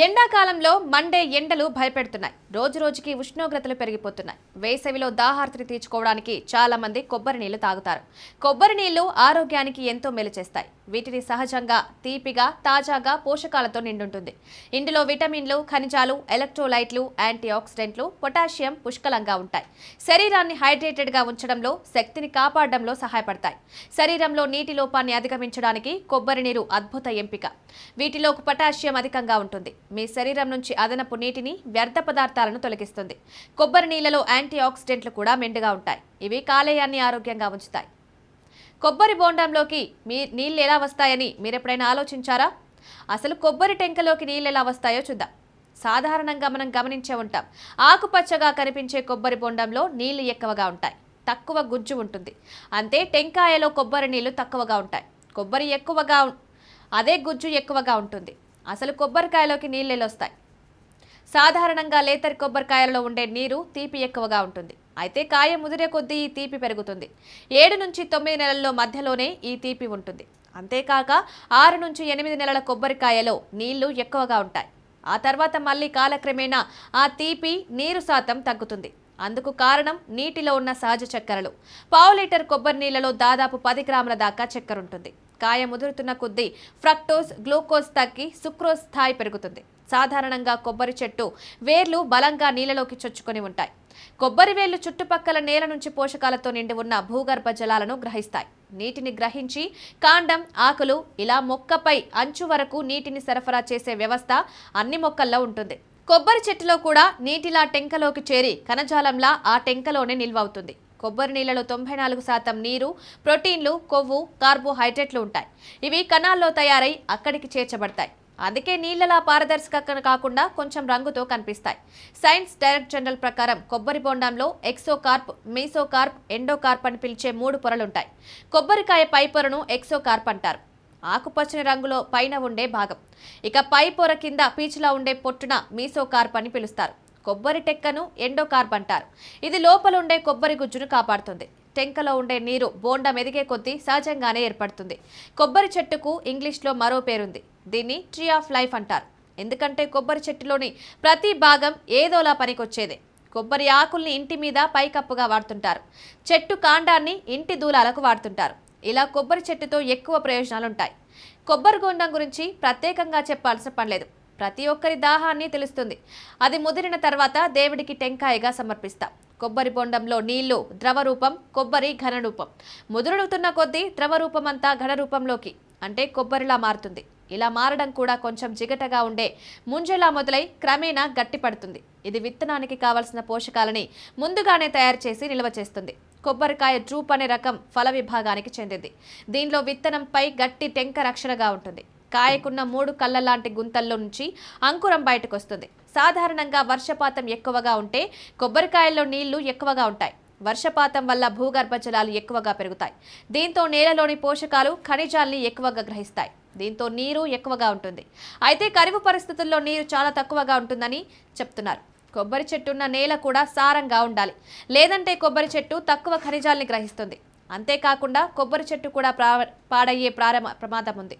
ఎండాకాలంలో మండే ఎండలు భయపెడుతున్నాయి. రోజు రోజుకి ఉష్ణోగ్రతలు పెరిగిపోతున్నాయి. వేసవిలో దాహార్తిని తీర్చుకోవడానికి చాలా మంది కొబ్బరి నీళ్లు తాగుతారు. కొబ్బరి నీళ్లు ఆరోగ్యానికి ఎంతో మేలు చేస్తాయి. వీటిని సహజంగా తీపిగా, తాజాగా పోషకాలతో నిండుంటుంది. ఇందులో విటమిన్లు, ఖనిజాలు, ఎలక్ట్రోలైట్లు, యాంటీ ఆక్సిడెంట్లు, పొటాషియం పుష్కలంగా ఉంటాయి. శరీరాన్ని హైడ్రేటెడ్ గా ఉంచడంలో, శక్తిని కాపాడడంలో సహాయపడతాయి. శరీరంలో నీటి లోపాన్ని అధిగమించడానికి కొబ్బరి నీరు అద్భుత ఎంపిక. వీటిలో పొటాషియం అధికంగా ఉంటుంది. మీ శరీరం నుంచి అదనపు నీటిని, వ్యర్థ పదార్థాలను తొలగిస్తుంది. కొబ్బరి నీళ్లలో యాంటీ ఆక్సిడెంట్లు కూడా మెండుగా ఉంటాయి. ఇవి కాలేయాన్ని ఆరోగ్యంగా ఉంచుతాయి. కొబ్బరి బోండంలోకి నీళ్ళు ఎలా వస్తాయని మీరెప్పుడైనా ఆలోచించారా? అసలు కొబ్బరి టెంకలోకి నీళ్ళు ఎలా వస్తాయో చూద్దాం. సాధారణంగా మనం గమనించే ఉంటాం, ఆకుపచ్చగా కనిపించే కొబ్బరి బోండంలో నీళ్లు ఎక్కువగా ఉంటాయి, తక్కువ గుజ్జు ఉంటుంది. అంతే టెంకాయలో కొబ్బరి నీళ్లు తక్కువగా ఉంటాయి, కొబ్బరి ఎక్కువగా, అదే గుజ్జు ఎక్కువగా ఉంటుంది. అసలు కొబ్బరికాయలోకి నీళ్ళు వస్తాయి. సాధారణంగా లేతరి కొబ్బరికాయలలో ఉండే నీరు తీపి ఎక్కువగా ఉంటుంది. అయితే కాయ ముదిరే కొద్దీ ఈ తీపి పెరుగుతుంది. 7 నుంచి 9 నెలల్లో మధ్యలోనే ఈ తీపి ఉంటుంది. అంతేకాక 6 నుంచి 8 నెలల కొబ్బరికాయలో నీళ్లు ఎక్కువగా ఉంటాయి. ఆ తర్వాత మళ్ళీ కాలక్రమేణా ఆ తీపి నీరు శాతం తగ్గుతుంది. అందుకు కారణం నీటిలో ఉన్న సహజ చక్కెరలు. పావు లీటర్ కొబ్బరి నీళ్లలో దాదాపు 10 గ్రాముల దాకా చక్కెర ఉంటుంది. కాయ ముదురుతున్న కొద్దీ ఫ్రక్టోజ్, గ్లూకోజ్ తగ్గి సుక్రోజ్ స్థాయి పెరుగుతుంది. సాధారణంగా కొబ్బరి చెట్టు వేర్లు బలంగా నీళ్ళలోకి చొచ్చుకొని ఉంటాయి. కొబ్బరి వేళ్లు చుట్టుపక్కల నేల నుంచి పోషకాలతో నిండి ఉన్న భూగర్భ జలాలను గ్రహిస్తాయి. నీటిని గ్రహించి కాండం, ఆకులు ఇలా మొక్కపై అంచు వరకు నీటిని సరఫరా చేసే వ్యవస్థ అన్ని మొక్కల్లో ఉంటుంది. కొబ్బరి చెట్టులో కూడా నీటిలా టెంకలోకి చేరి కణజాలంలా ఆ టెంకలోనే నిల్వ అవుతుంది. కొబ్బరి నీళ్లలో 94% నీరు, ప్రోటీన్లు, కొవ్వు, కార్బోహైడ్రేట్లు ఉంటాయి. ఇవి కణాల్లో తయారై అక్కడికి చేర్చబడతాయి. అందుకే నీళ్లలా పారదర్శకంగా కాకుండా కొంచెం రంగుతో కనిపిస్తాయి. సైన్స్ డైరెక్టర్ జనరల్ ప్రకారం కొబ్బరి బోండంలో ఎక్సోకార్ప్, మీసోకార్ప్, ఎండోకార్ప్ అని పిలిచే 3 పొరలుంటాయి. కొబ్బరికాయ పై పొరను ఎక్సోకార్ప్ అంటారు. ఆకుపచ్చని రంగులో పైన ఉండే భాగం. ఇక పై పొర కింద పీచులా ఉండే పొట్టున మీసోకార్ప్ అని పిలుస్తారు. కొబ్బరి టెక్కను ఎండోకార్ప్ అంటారు. ఇది లోపల ఉండే కొబ్బరి గుజ్జును కాపాడుతుంది. టెంకలో ఉండే నీరు బోండం ఎదిగే కొద్దీ సహజంగానే ఏర్పడుతుంది. కొబ్బరి చెట్టుకు ఇంగ్లీష్లో మరో పేరుంది. దీన్ని ట్రీ ఆఫ్ లైఫ్ అంటారు. ఎందుకంటే కొబ్బరి చెట్టులోని ప్రతి భాగం ఏదోలా పనికొచ్చేదే. కొబ్బరి ఆకుల్ని ఇంటి మీద పైకప్పుగా వాడుతుంటారు. చెట్టు కాండాన్ని ఇంటి దూలాలకు వాడుతుంటారు. ఇలా కొబ్బరి చెట్టుతో ఎక్కువ ప్రయోజనాలుంటాయి. కొబ్బరి బోండం గురించి ప్రత్యేకంగా చెప్పాల్సిన పనిలేదు. ప్రతి ఒక్కరి దాహాన్ని తెలుస్తుంది. అది ముదిరిన తర్వాత దేవుడికి టెంకాయగా సమర్పిస్తాం. కొబ్బరి బొండంలో నీళ్లు ద్రవరూపం, కొబ్బరి ఘనరూపం. ముదురుతున్న కొద్దీ ద్రవరూపం అంతా ఘనరూపంలోకి అంటే కొబ్బరిలా మారుతుంది. ఇలా మారడం కూడా కొంచెం జిగటగా ఉండే ముంజలా మొదలై క్రమేణా గట్టిపడుతుంది. ఇది విత్తనానికి కావలసిన పోషకాలని ముందుగానే తయారు చేసి నిల్వ చేస్తుంది. కొబ్బరికాయ డ్రూప్ అనే రకం ఫల విభాగానికి చెందింది. దీనిలో విత్తనంపై గట్టి టెంక రక్షణగా ఉంటుంది. కాయకున్న 3 కళ్ళ లాంటి గుంతల్లో నుంచి అంకురం బయటకు వస్తుంది. సాధారణంగా వర్షపాతం ఎక్కువగా ఉంటే కొబ్బరికాయల్లో నీళ్లు ఎక్కువగా ఉంటాయి. వర్షపాతం వల్ల భూగర్భ జలాలు ఎక్కువగా పెరుగుతాయి. దీంతో నేలలోని పోషకాలు, ఖనిజాల్ని ఎక్కువగా గ్రహిస్తాయి. దీంతో నీరు ఎక్కువగా ఉంటుంది. అయితే కరువు పరిస్థితుల్లో నీరు చాలా తక్కువగా ఉంటుందని చెప్తున్నారు. కొబ్బరి చెట్టున్న నేల కూడా సారంగా ఉండాలి. లేదంటే కొబ్బరి చెట్టు తక్కువ ఖనిజాల్ని గ్రహిస్తుంది. అంతేకాకుండా కొబ్బరి చెట్టు కూడా పాడయ్యే ప్రమాదం ఉంది.